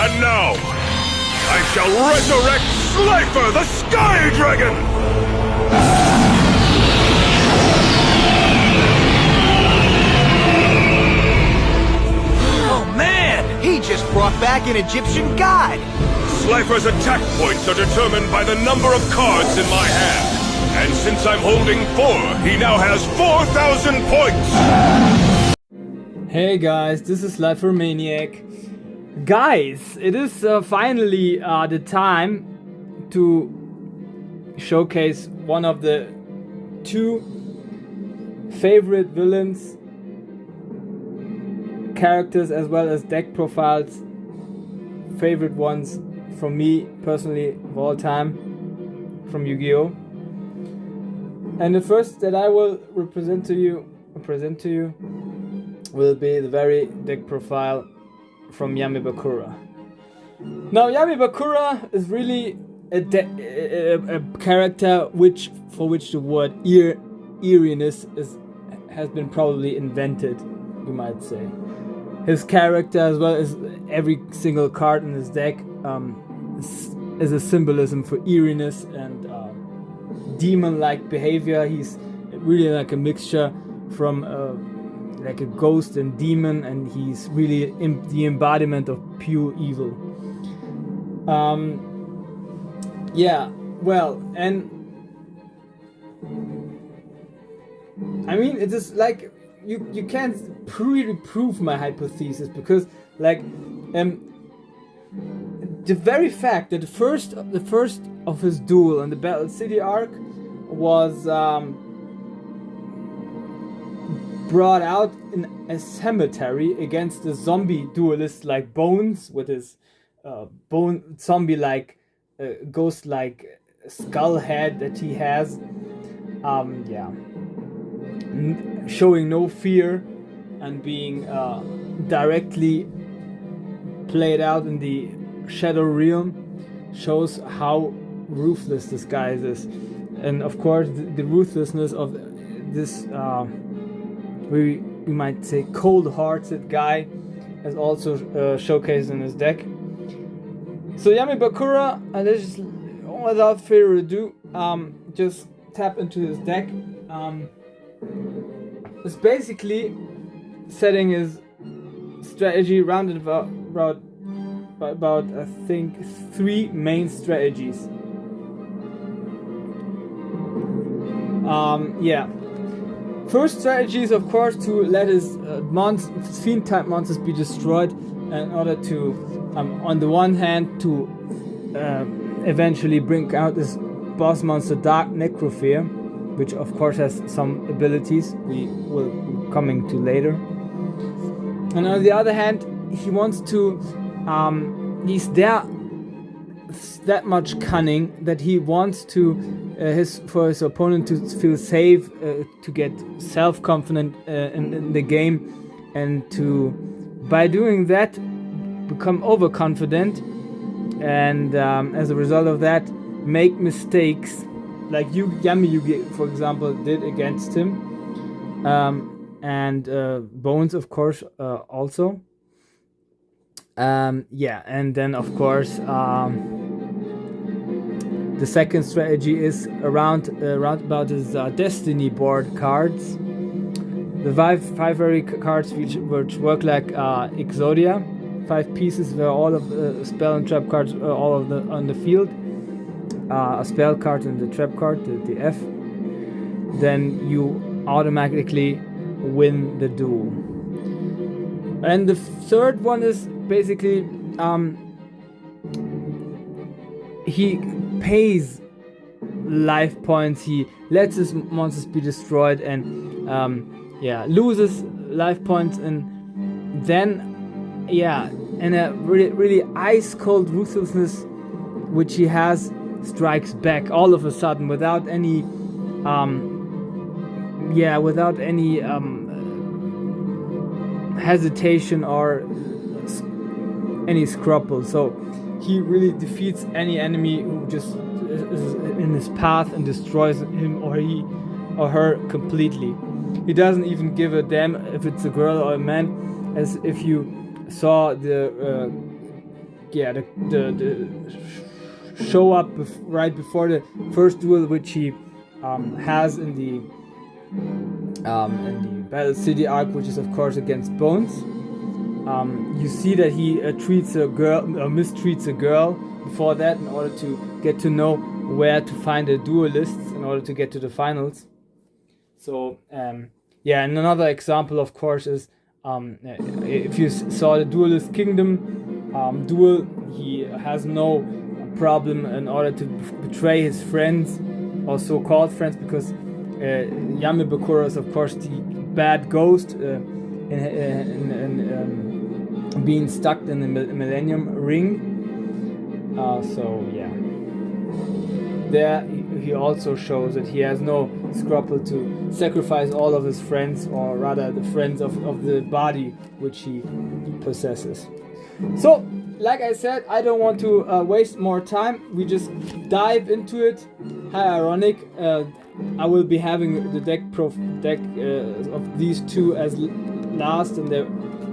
And now, I shall resurrect Slifer the Sky Dragon! Oh man, he just brought back an Egyptian god! Slifer's attack points are determined by the number of cards in my hand. And since I'm holding 4, he now has 4,000 points! Hey guys, this is Slifer Maniac. Guys, it is finally the time to showcase one of the 2 favorite villains, characters as well as deck profiles, favorite ones from me personally of all time from Yu-Gi-Oh! And the first that I will present to you will be the very deck profile from Yami Bakura. Now Yami Bakura is really a character for which the word eeriness has been probably invented, you might say. His character, as well as every single card in his deck, is a symbolism for eeriness and demon-like behavior. He's really like a mixture from like a ghost and demon, and he's really the embodiment of pure evil. Yeah, well, and I mean, it is like you can't really prove my hypothesis, because like the very fact that the first of his duel in the Battle City arc was brought out in a cemetery against a zombie duelist like Bones, with his zombie-like ghost-like skull head that he has, showing no fear and being directly played out in the Shadow Realm, shows how ruthless this guy is. And of course the ruthlessness of this we might say cold-hearted guy is also showcased in his deck. So Yami Bakura, let's just, without further ado, just tap into his deck. It's basically setting his strategy rounded about I think 3 main strategies. First strategy is of course to let his fiend type monsters be destroyed in order to on the one hand to eventually bring out this boss monster Dark Necrophere, which of course has some abilities we will coming to later. And on the other hand, he wants to he's that much cunning that he wants to for his opponent to feel safe, to get self-confident in the game, and to, by doing that, become overconfident, and as a result of that, make mistakes like Yami Yugi, for example, did against him, and Bones, of course, also. And then of course the second strategy is around about his Destiny board cards. The five very cards which work like Exodia, 5 pieces where all of the spell and trap cards are all of the on the field. A spell card and the trap card, the F. Then you automatically win the duel. And the third one is basically he pays life points, he lets his monsters be destroyed, and loses life points, and then and a really ice cold ruthlessness which he has strikes back all of a sudden without any hesitation or any scruple. So he really defeats any enemy who just is in his path and destroys him or her completely. He doesn't even give a damn if it's a girl or a man, as if you saw the show up right before the first duel, which he has in the Battle City arc, which is of course against Bones. You see that he mistreats a girl before that in order to get to know where to find the duelists in order to get to the finals. So and another example of course is if you saw the Duelist Kingdom duel, he has no problem in order to betray his friends or so-called friends, because Yami Bakura is of course the bad ghost in being stuck in the Millennium Ring. There he also shows that he has no scruple to sacrifice all of his friends, or rather the friends of the body which he possesses. So, like I said, I don't want to waste more time. We just dive into it. How ironic. I will be having the deck of these two as last, and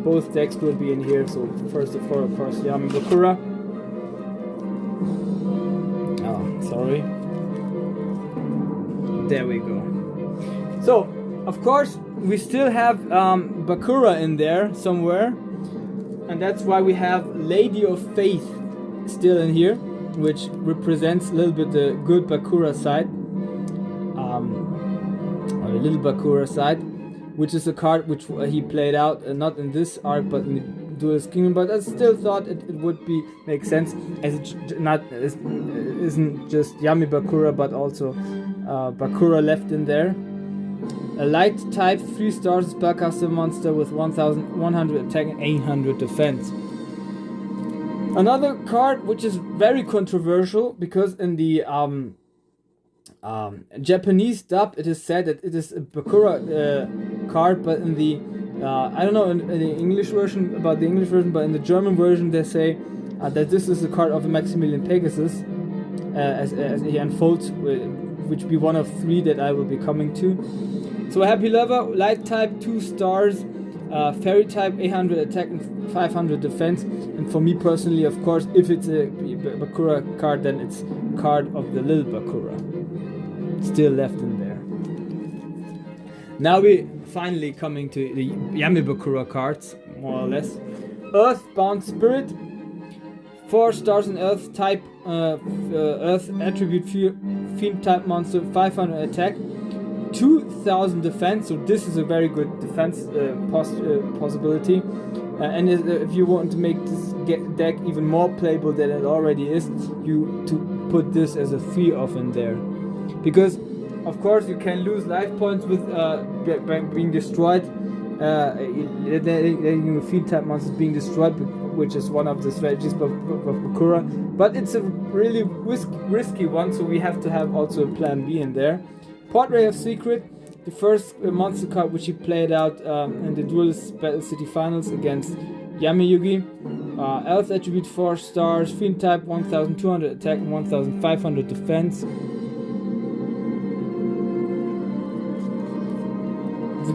both decks will be in here. So first of all, of course, Yami Bakura. Sorry. There we go. So, of course, we still have Bakura in there somewhere, and that's why we have Lady of Faith still in here, which represents a little bit the good Bakura side, or the little Bakura side, which is a card which he played out not in this arc but in the Duelist Kingdom. But I still thought it would make sense, as it isn't just Yami Bakura but also Bakura left in there. A light type 3 stars spellcaster monster with 1100 attack and 800 defense. Another card which is very controversial, because in the Japanese dub it is said that it is a Bakura card, but in the I don't know in the English version but in the German version they say that this is a card of Maximilian Pegasus as he unfolds, which be one of 3 that I will be coming to. So Happy Lover, light type 2 stars, fairy type 800 attack and 500 defense. And for me personally, of course, if it's a Bakura card, then it's a card of the little Bakura still left in there. Now we finally coming to the Yami Bakura cards, more or less. Earthbound Spirit, 4 stars in Earth type, Earth attribute fiend type monster, 500 attack, 2000 defense. So this is a very good defense possibility. And if you want to make this deck even more playable than it already is, you to put this as a 3-off in there, because of course you can lose life points with being destroyed, letting fiend type monsters being destroyed, which is one of the strategies of Bakura. But it's a really risky one, so we have to have also a plan B in there. Portrait of Secret, the first monster card which he played out in the Duelist Battle City Finals against Yami Yugi. Elf attribute 4 stars, fiend type 1200 attack and 1500 defense. The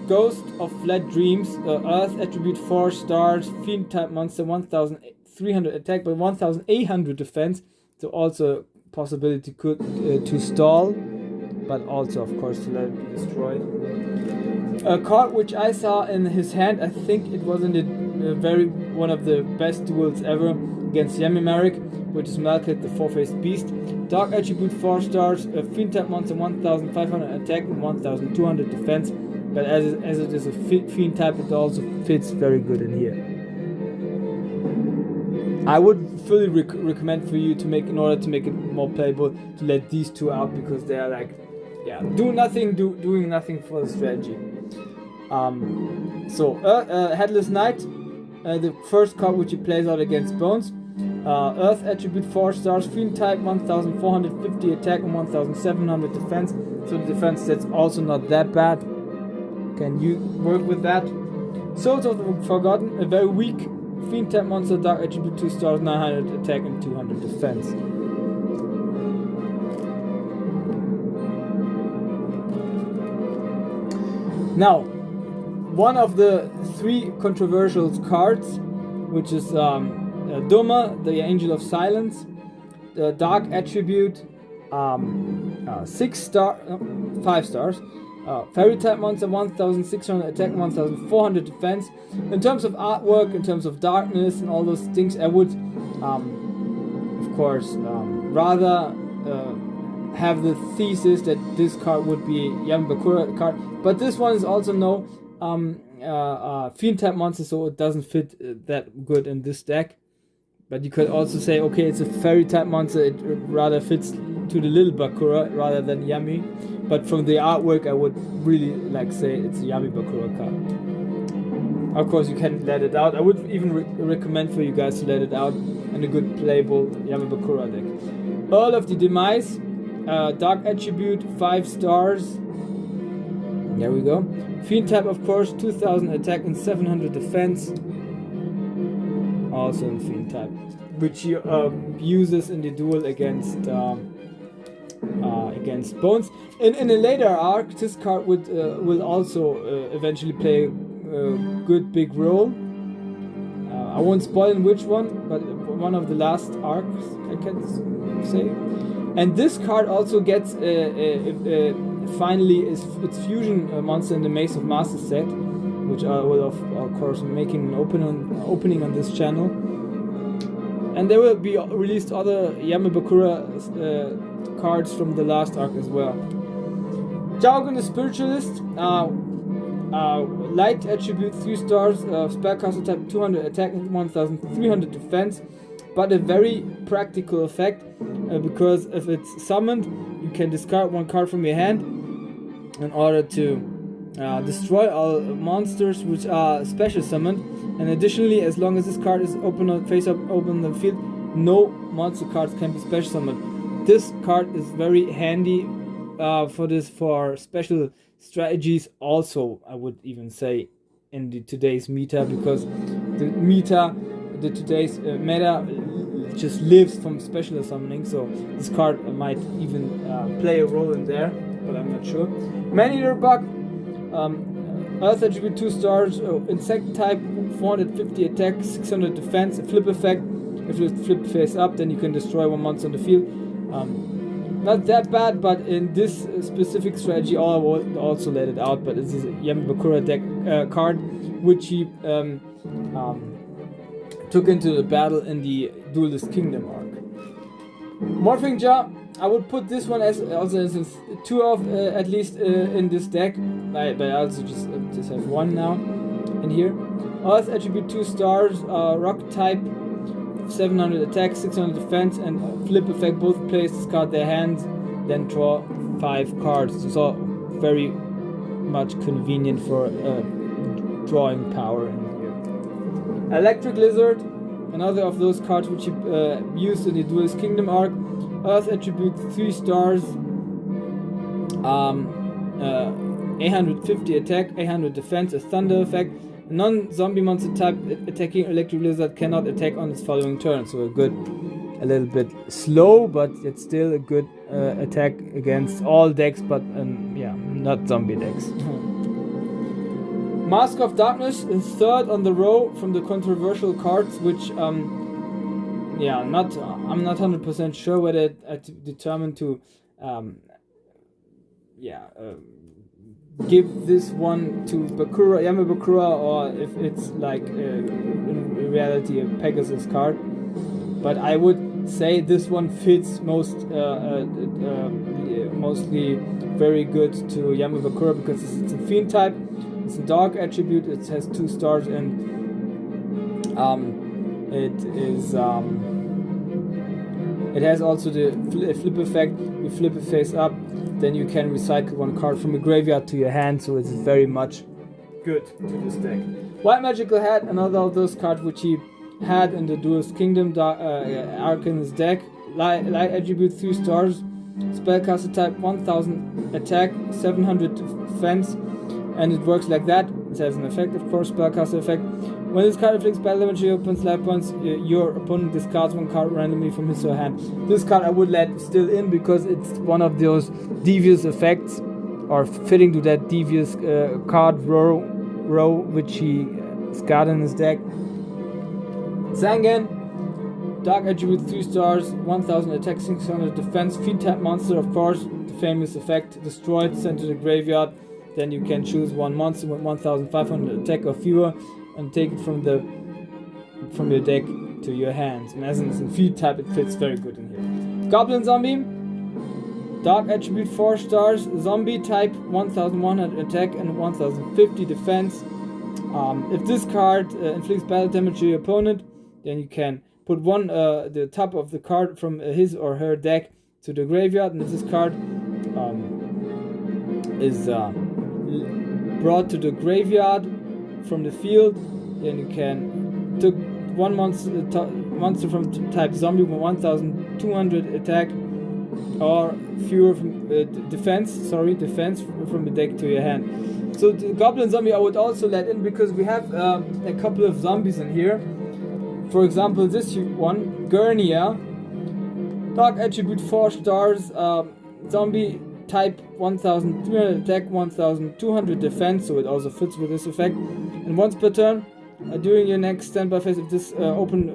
Ghost of Fled Dreams, Earth attribute 4 stars, fiend type monster, 1300 attack but 1800 defense. So also possibility to stall, but also of course to let it be destroyed. A card which I saw in his hand, I think it was in the one of the best duels ever against Yami Marik, which is Malkit, the 4-faced beast. Dark attribute 4 stars, a fiend type monster, 1500 attack and 1200 defense. But as it is a fiend type, it also fits very good in here. I would fully recommend for you to in order to make it more playable, to let these 2 out, because they are like, doing nothing for the strategy. Headless Knight, the first card which he plays out against Bones. Earth attribute 4 stars, fiend type 1450 attack and 1700 defense. So the defense that's also not that bad. Can you work with that? Souls of the Forgotten, a very weak fiend type monster, dark attribute 2 stars, 900 attack and 200 defense. Now, one of the 3 controversial cards, which is Doma, the Angel of Silence, the Dark Attribute, 5 stars. Fairy type monster, 1600 attack, 1400 defense. In terms of artwork, in terms of darkness and all those things, I would, of course, rather have the thesis that this card would be Yami Bakura card. But this one is also no fiend type monster, so it doesn't fit that good in this deck. But you could also say, okay, it's a fairy type monster, it rather fits to the little Bakura rather than Yami. But from the artwork, I would really like say it's a Yami Bakura card. Of course, you can let it out. I would even recommend for you guys to let it out in a good playable Yami Bakura deck. Earl of the Demise, Dark Attribute, 5 stars. There we go. Fiend type, of course, 2000 attack and 700 defense. Also in Fiend type, which he uses in the duel against Bones. In a later arc, this card will also eventually play a good big role. I won't spoil in which one, but one of the last arcs, I can say. And this card also gets finally its fusion monster in the Maze of Masters set, which I will of course making an opening on this channel. And there will be released other Yami Bakura cards from the last arc as well. Jargon the Spiritualist, light attribute, 3 stars, spellcaster type, 200 attack and 1300 defense, but a very practical effect because if it's summoned, you can discard 1 card from your hand in order to destroy all monsters which are special summoned, and additionally, as long as this card is face up open on the field, no monster cards can be special summoned. This card is very handy for special strategies. Also, I would even say in today's meta, because today's meta just lives from special summoning. So this card might even play a role in there, but I'm not sure. Man-Eater Bug. Earth attribute, 2 stars, insect type, 450 attack, 600 defense, a flip effect. If you flip face up, then you can destroy 1 monster on the field. Not that bad, but in this specific strategy, I will also let it out. But this is a Yami Bakura deck card, which he took into the battle in the Duelist Kingdom arc. Morphing Jar. I would put this one as 2 of at least in this deck, but I also just have 1 now in here. Earth attribute, 2 stars, rock type, 700 attack, 600 defense, and flip effect. Both players discard their hands, then draw 5 cards. So very much convenient for drawing power in here. Electric Lizard, another of those cards which he used in the Duelist Kingdom arc. Earth attribute, 3 stars, 850 attack, 800 defense, a thunder effect. A non-zombie monster type attacking Electric Lizard cannot attack on its following turn. So a little bit slow, but it's still a good attack against all decks, but not zombie decks. Mask of Darkness is 3rd on the row from the controversial cards, which I'm not 100% sure whether I determined to give this one to Yami Bakura, or if it's like in reality a Pegasus card. But I would say this one fits mostly very good to Yami Bakura because it's a Fiend type, it's a Dark attribute, it has 2 stars, and it has also the flip effect. You flip it face up, then you can recycle 1 card from the graveyard to your hand, so it's very much good to this deck. White Magical Hat, another of those cards which he had in the Duelist Kingdom arc in his deck. Light attribute, 3 stars, spellcaster type, 1000 attack, 700 defense, and it works like that. It has an effect, of course, spellcaster effect. When this card inflicts battle damage to your opponent's life points, your opponent discards 1 card randomly from his or her hand. This card I would let still in because it's one of those devious effects, or fitting to that devious card row which he has got in his deck. Zangan, Dark attribute 3 stars, 1000 attack, 600 defense. Fiend type monster, of course, the famous effect. Destroyed, sent to the graveyard. Then you can choose one monster with 1500 attack or fewer and take it from your deck to your hands. And as in field type, it fits very good in here. Goblin zombie. Dark attribute 4 stars, zombie type, 1100 attack and 1050 defense. If this card inflicts battle damage to your opponent, then you can put the top of the card from his or her deck to the graveyard, and if this card is brought to the graveyard from the field, then you can took one monster from type zombie with 1200 attack or fewer from defense from the deck to your hand. So the goblin zombie I would also let in because we have a couple of zombies in here. For example, this one, Gurnia, dark attribute 4 stars, zombie type 1300 attack, 1200 defense, so it also fits with this effect. And once per turn, during your next standby phase, if this open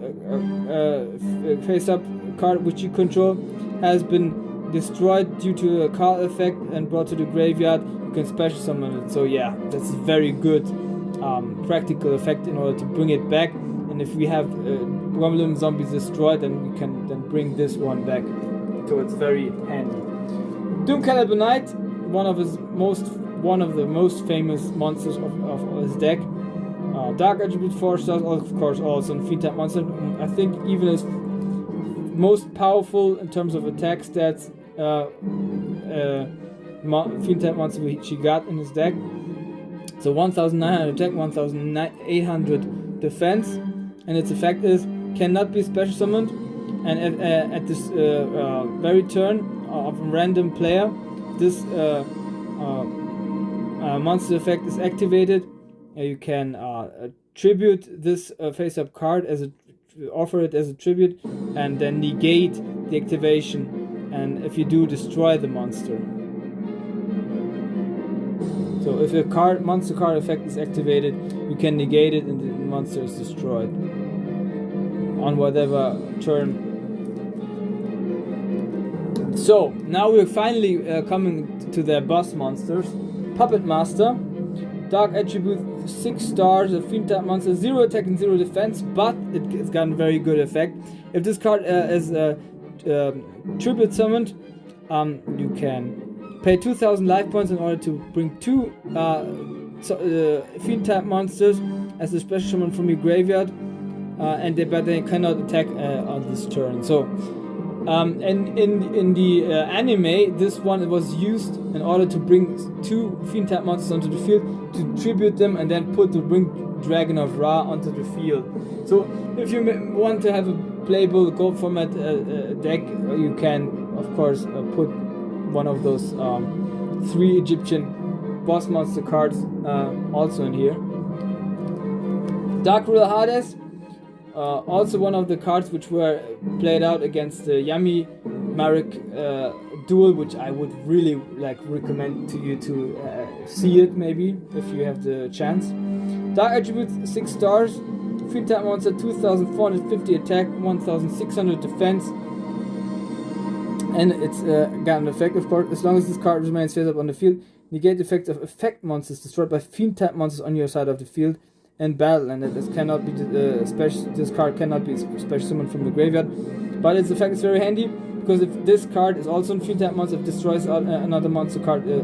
face-up card which you control has been destroyed due to a card effect and brought to the graveyard, you can special summon it. So yeah, that's a very good practical effect in order to bring it back. And if we have goblin zombies destroyed, then we can then bring this one back. So it's very handy. Doom Caliber Knight, one of the most famous monsters of his deck. Dark attribute 4 stars, of course, also a fiend type monster. I think even his most powerful in terms of attack stats fiend type monster which he got in his deck. So 1900 attack, 1800 defense, and its effect is cannot be special summoned, and at this very turn of a random player, this monster effect is activated. You can tribute this face-up card offer it as a tribute, and then negate the activation. And if you do, destroy the monster. So if a monster card effect is activated, you can negate it, and the monster is destroyed on whatever turn. So now we're finally coming to their boss monsters. Puppet Master. Dark attribute 6 stars, a fiend type monster, 0 attack and 0 defense, but it's got a very good effect. If this card is tribute summoned, you can pay 2000 life points in order to bring 2 fiend type monsters as a special summon from your graveyard, but they cannot attack on this turn. So and in the anime, this one was used in order to bring 2 fiend type monsters onto the field, to tribute them, and then put the Winged Dragon of Ra onto the field. So if you want to have a playable gold format deck, you can of course put one of those 3 Egyptian boss monster cards also in here. Dark Royal Hades, also one of the cards which were played out against the Yami Marik duel, which I would really recommend to you to see it maybe if you have the chance. Dark attribute 6 stars, fiend type monster, 2450 attack, 1600 defense, and it's got an effect, of course, as long as this card remains face up on the field, negate the effects of effect monsters destroyed by fiend type monsters on your side of the field in battle, and this cannot be this card cannot be special summoned from the graveyard. But its effect is very handy, because if this card is also a fiend type monster, if it destroys another monster card, the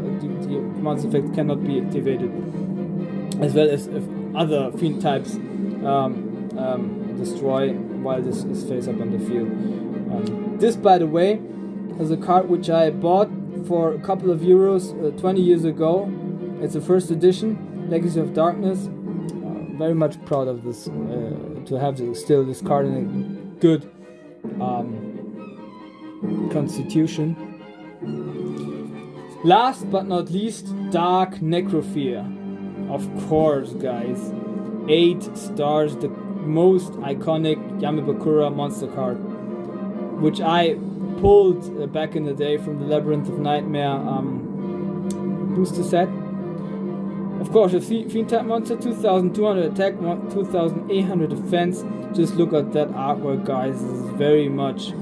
monster effect cannot be activated, as well as if other fiend types destroy while this is face up on the field. This, by the way, is a card which I bought for a couple of euros 20 years ago. It's a first edition, Legacy of Darkness. Very much proud of this, to have still this card in a good constitution. Last but not least, Dark Necrophilia. Of course, guys. 8 stars, the most iconic Yami Bakura monster card, which I pulled back in the day from the Labyrinth of Nightmare booster set. Of course, a Fiend type monster, 2200 attack, 2800 defense. Just look at that artwork, guys. This is very much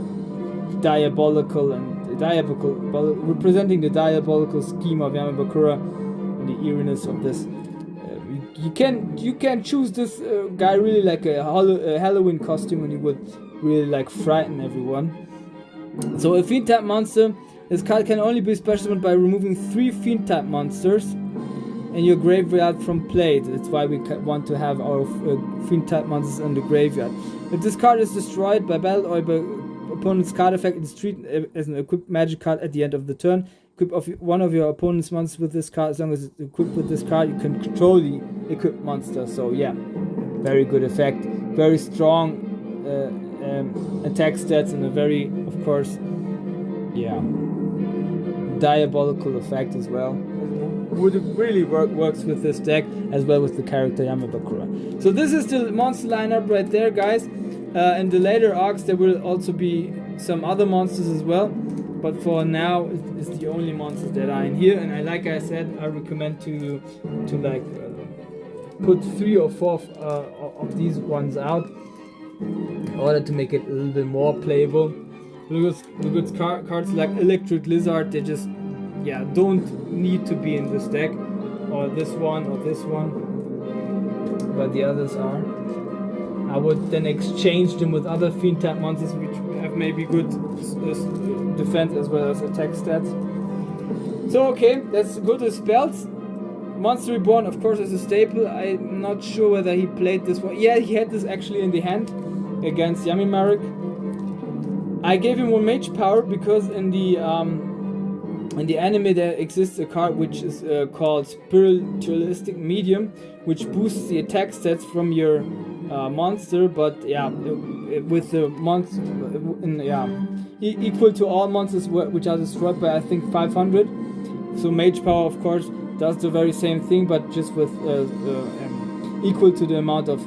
diabolical and representing the diabolical scheme of Yami Bakura and the eeriness of this. You can choose this guy really like a Halloween costume, and he would really like frighten everyone. So a Fiend type monster, this card can only be special summoned by removing 3 Fiend type monsters in your graveyard from play. That's why we want to have our Fiend type monsters in the graveyard. If this card is destroyed by battle or by opponent's card effect, it's treated as an equipped magic card at the end of the turn. Equip one of your opponent's monsters with this card. As long as it's equipped with this card, you can control the equipped monster. So yeah, very good effect. Very strong attack stats, and a very, of course, yeah, diabolical effect as well. Would really works with this deck as well with the character Yami Bakura. So this is the monster lineup right there, guys. In the later arcs there will also be some other monsters as well, but for now it's the only monsters that are in here. And like I said, I recommend to like put 3 or 4 of these ones out in order to make it a little bit more playable. Look at cards like Electric Lizard, they just don't need to be in this deck, or this one, but the others are. I would then exchange them with other Fiend type monsters which have maybe good defense as well as attack stats. So okay, let's go to spells. Monster Reborn, of course, is a staple. I'm not sure whether he played this one. Yeah, he had this actually in the hand against Yami Marik. I gave him 1 mage power because in the anime there exists a card which is called Spiritualistic Medium, which boosts the attack stats from your monster, but with the monster equal to all monsters which are destroyed by I think 500. So mage power, of course, does the very same thing, but just with equal to the amount of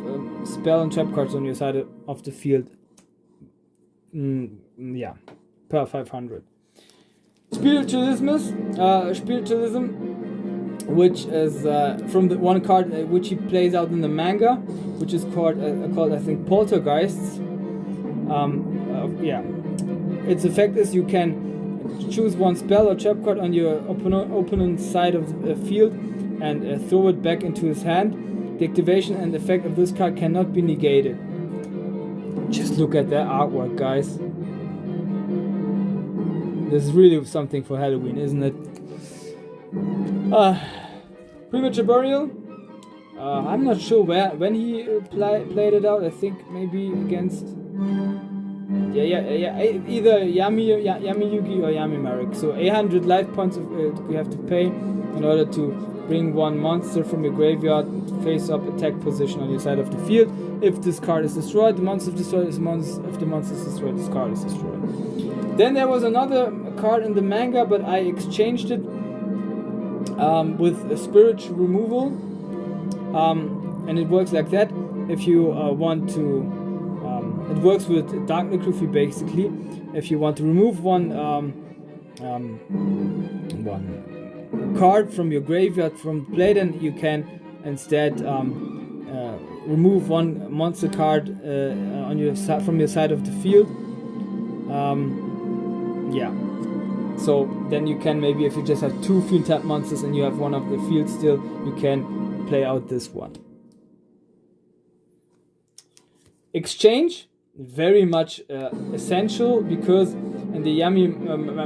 spell and trap cards on your side of the field. Per 500. Spiritualism, which is from the one card which he plays out in the manga, which is called I think Poltergeists. Its effect is you can choose 1 spell or trap card on your opponent's side of the field and throw it back into his hand. The activation and effect of this card cannot be negated. Just look at that artwork, guys. This is really something for Halloween, isn't it? Premature Burial. I'm not sure when he played it out. I think maybe against either Yami Yugi or Yami Marik. So 800 life points you have to pay in order to bring 1 monster from your graveyard face up attack position on your side of the field. If this card is destroyed, the monster is destroyed. If the monster is destroyed, this card is destroyed. Then there was another card in the manga, but I exchanged it with a spirit removal, and it works like that. If you want to, it works with Dark Necrophy basically. If you want to remove one card from your graveyard from play, then you can instead remove 1 monster card on your from your side of the field. So then you can maybe, if you just have 2 field type monsters and you have 1 of the field still, you can play out this one. Exchange, very much essential, because in the Yami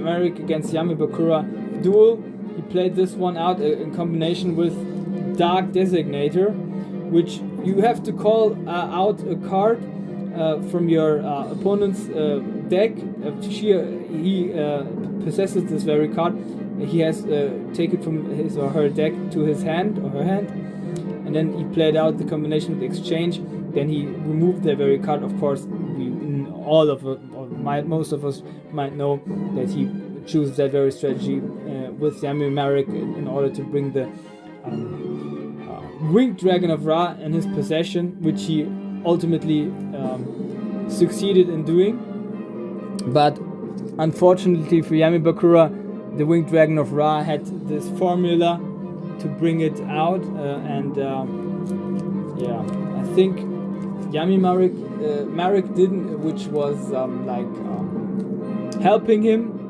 Marik against Yami Bakura duel, he played this one out in combination with Dark Designator, which you have to call out a card from your opponent's deck. He possesses this very card. He has taken from his or her deck to his hand or her hand, and then he played out the combination with exchange. Then he removed the very card. Of course, most of us might know that he chose that very strategy with Yami Marik in order to bring the Winged Dragon of Ra in his possession, which he ultimately succeeded in doing. But unfortunately for Yami Bakura, the Winged Dragon of Ra had this formula to bring it out, and yeah, I think Yami Marik didn't, which was helping him.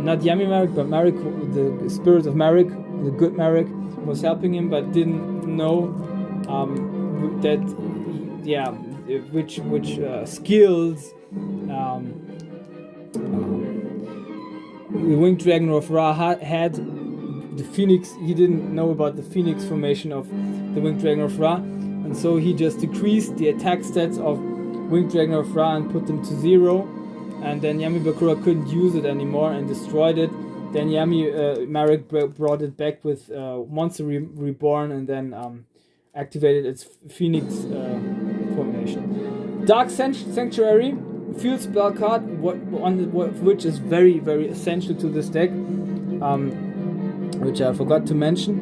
Not Yami Marik, but Marik, the spirit of Marik, the good Marik, was helping him, but didn't know that, yeah, which skills the Winged Dragon of Ra had. The Phoenix, he didn't know about the Phoenix formation of the Winged Dragon of Ra, and so he just decreased the attack stats of Winged Dragon of Ra and put them to 0. And then Yami Bakura couldn't use it anymore and destroyed it. Then Marik brought it back with Monster Reborn, and then activated its Phoenix formation. Dark Sanctuary, field spell card, which is very, very essential to this deck, which I forgot to mention,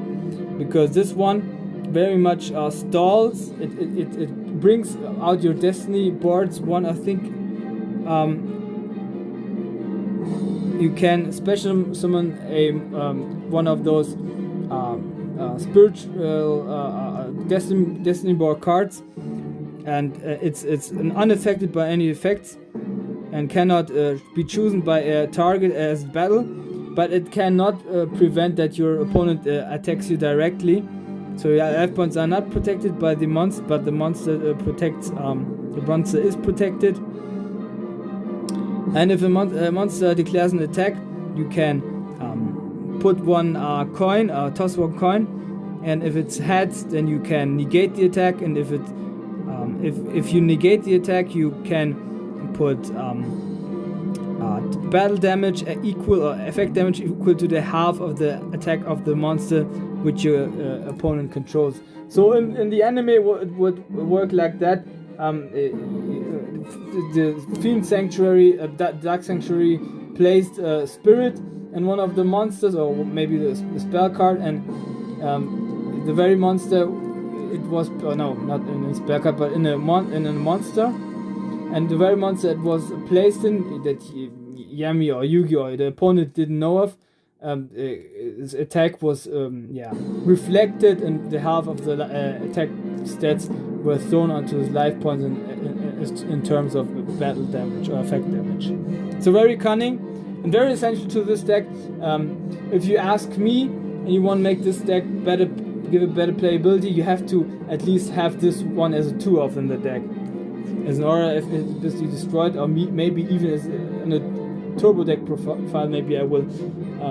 because this one very much stalls. It brings out your Destiny boards. One, I think, you can special summon a one of those spiritual Destiny board cards, and it's unaffected by any effects and cannot be chosen by a target as battle, but it cannot prevent that your opponent attacks you directly. So your life points are not protected by the monster, but the monster protects. The monster is protected. And if a monster declares an attack, you can put one coin, toss one coin, and if it's heads, then you can negate the attack. And if you negate the attack, you can put battle damage equal, or effect damage equal to the half of the attack of the monster which your opponent controls. So in the anime, it would work like that. The Fiend Sanctuary, Dark Sanctuary, placed a spirit in one of the monsters, or maybe the spell card, and the very monster, it was, no, not in a spell card, but in a monster, and the very monster it was placed in, that Yami or Yugi or the opponent didn't know of, his attack was reflected, and the half of the attack stats were thrown onto his life points in terms of battle damage or effect damage. So very cunning and very essential to this deck. If you ask me and you want to make this deck better, give it better playability, you have to at least have this one as a 2-off in the deck. As an aura, if it's basically destroyed, or maybe even as in a turbo deck profile, maybe I will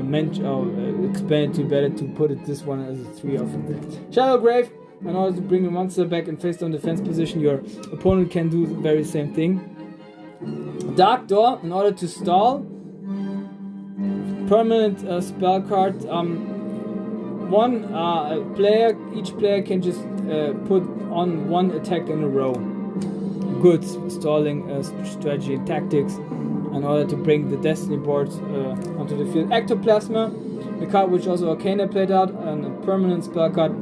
mention or explain it to you better to put it this one as a 3-off in there. Shadow Grave, in order to bring a monster back in face down defense position, your opponent can do the very same thing. Dark Door, in order to stall, permanent spell card. Each player can just put on one attack in a row. Good stalling strategy and tactics in order to bring the Destiny boards onto the field. Ectoplasma, the card which also Arcana played out, and a permanent spell card.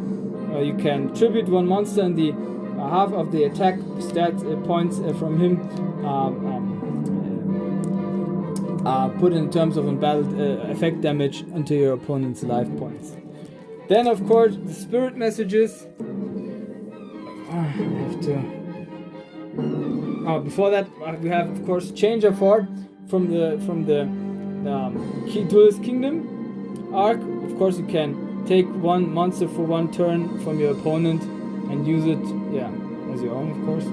You can tribute one monster, and the half of the attack stat points from him put in terms of unbattled effect damage into your opponent's life points. Then, of course, the spirit messages. Before that, we have, of course, Change of Heart from the Duelist Kingdom arc. Of course, you can take one monster for one turn from your opponent and use it, as your own, of course.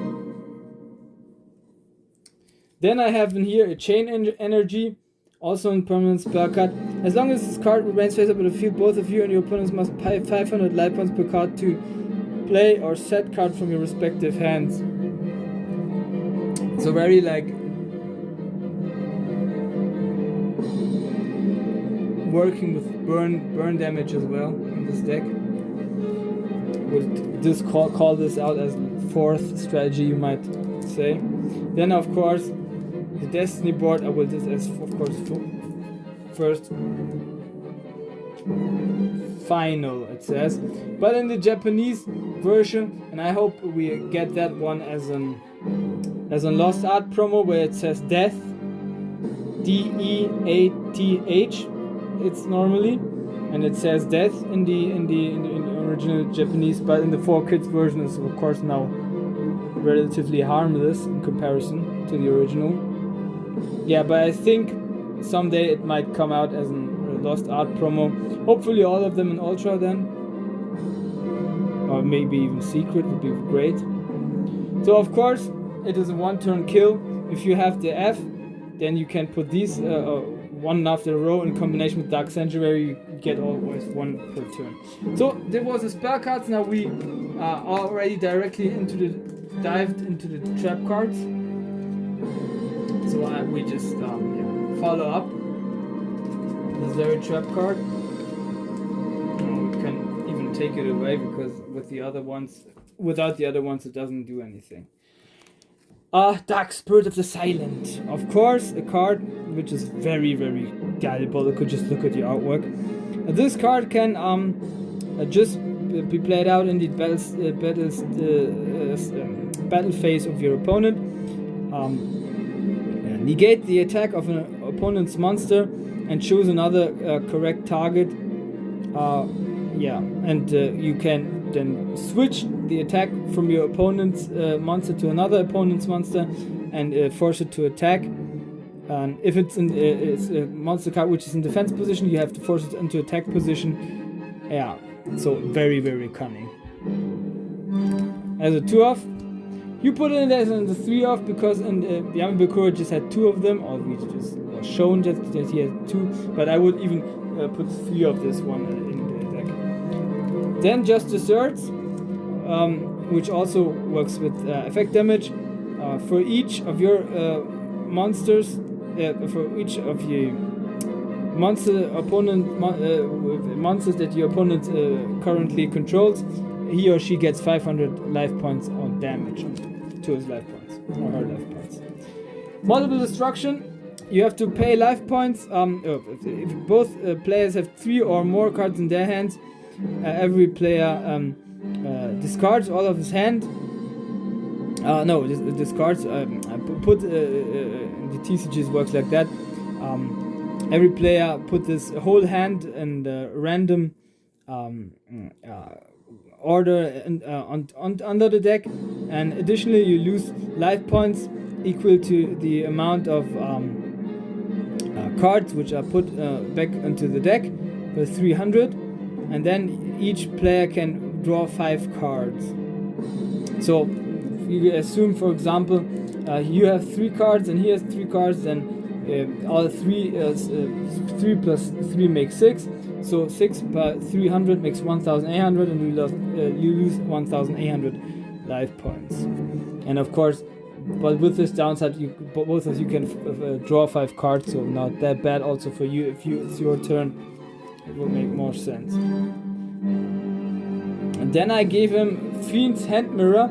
Then I have in here a Chain Energy, also in permanent spell card. As long as this card remains face up in the field, both of you and your opponents must pay 500 life points per card to play or set card from your respective hands. So very working with burn damage as well in this deck. Would this call this out as 4th strategy, you might say. Then of course the Destiny board, I will just as of course first final, it says, but in the Japanese version, and I hope we get that one as a Lost Art promo where it says Death, DEATH, it's normally, and it says death in the original Japanese, but in the 4 kids version is of course now relatively harmless in comparison to the original. Yeah, but I think someday it might come out as a Lost Art promo. Hopefully all of them in Ultra then. Or maybe even Secret would be great. So of course, it is a 1-turn kill. If you have the F, then you can put these one after a row in combination with Dark Sanctuary. You get always 1 per turn. So there was the spell cards. Now we are already directly dived into the trap cards. So we just follow up this very trap card. We can even take it away because without the other ones it doesn't do anything. Dark Spirit of the Silent. Of course, a card which is very, very diabolical. Just look at the artwork. This card can just be played out in the battle phase of your opponent. Negate the attack of an opponent's monster and choose another correct target. You can then switch the attack from your opponent's monster to another opponent's monster and force it to attack. And if it's a monster card which is in defense position, you have to force it into attack position. Yeah, so very, very cunning. As a 2-off, you put it in there as a 3-off because Yami Bakura just had 2 of them, or we just was shown that he had 2, but I would even put 3 of this one in the deck. Then just asserts, which also works with effect damage. For each of your monsters, for each of your monsters that your opponent currently controls, he or she gets 500 life points on damage to his life points or her life points. Multiple destruction. You have to pay life points. If both players have 3 or more cards in their hands, every player discards all of his hand. Discards. Put the TCGs works like that. Every player put this whole hand in the random order under the deck, and additionally you lose life points equal to the amount of cards which are put back into the deck with 300, and then each player can draw 5 cards. So if you assume, for example, you have 3 cards and he has 3 cards, then all 3 plus 3 makes 6. So 6 per 300 makes 1,800, and you lose 1,800 life points. And of course, but with this downside, both of you can draw 5 cards, so not that bad. Also for you, if it's your turn, it will make more sense. And then I gave him Fiend's Hand Mirror.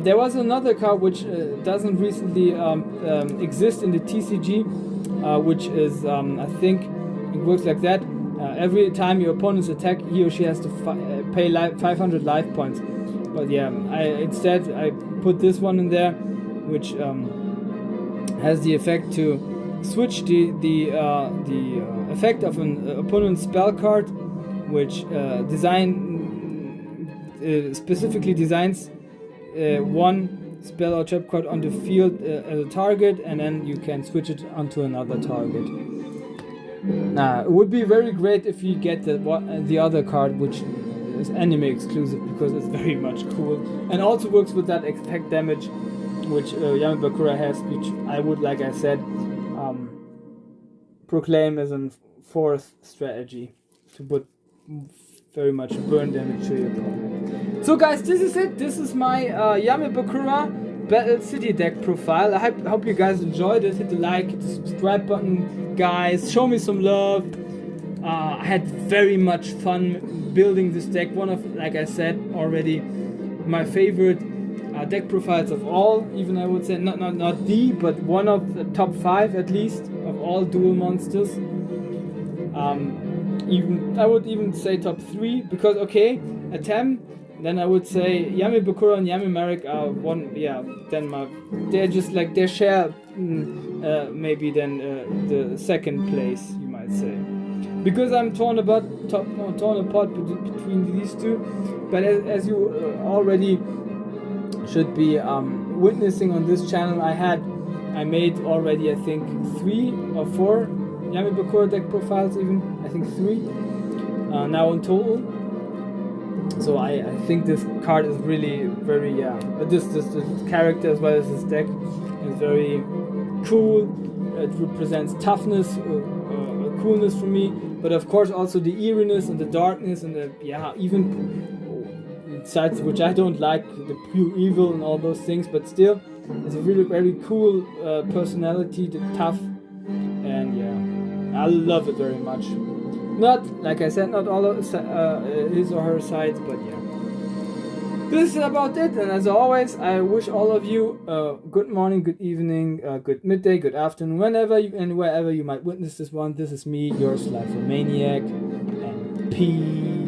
There was another card which doesn't recently exist in the TCG, which is, I think it works like that. Every time your opponent's attack, he or she has to pay 500 life points. But yeah, instead I put this one in there, which has the effect to switch the effect of an opponent's spell card, which specifically designs one spell or trap card on the field as a target, and then you can switch it onto another target. It would be very great if you get the other card, which is anime exclusive, because it's very much cool and also works with that effect damage which Yami Bakura has, which I would, like I said, proclaim as a 4th strategy to put very much burn damage to your opponent. So guys, this is it. This is my Yami Bakura Battle City deck profile. I hope you guys enjoyed it. Hit the like, hit the subscribe button, guys. Show me some love. I had very much fun building this deck. One of, like I said already, my favorite deck profiles of all. Even I would say not the, but one of the top 5 at least of all Duel Monsters. Even I would even say top 3, because Atem. Then I would say Yami Bakura and Yami Marik are one. Yeah, Denmark. They're just like they share maybe then the 2nd place, you might say. because I'm torn apart between these two. But as you already should be witnessing on this channel, I made already, I think, 3 or 4 Yami Bakura deck profiles, even I think 3 now in total. So I think this card is really very this character as well as this deck is very cool. It represents toughness, coolness for me, but of course also the eeriness and the darkness and the even sides which I don't like, the pure evil and all those things, but still it's a really very cool personality, the tough, and I love it very much. Not, like I said, not all of his or her sides, but this is about it. And as always, I wish all of you good morning, good evening, good midday, good afternoon, whenever and wherever you might witness this one. This is me, your Slifer Maniac, and peace.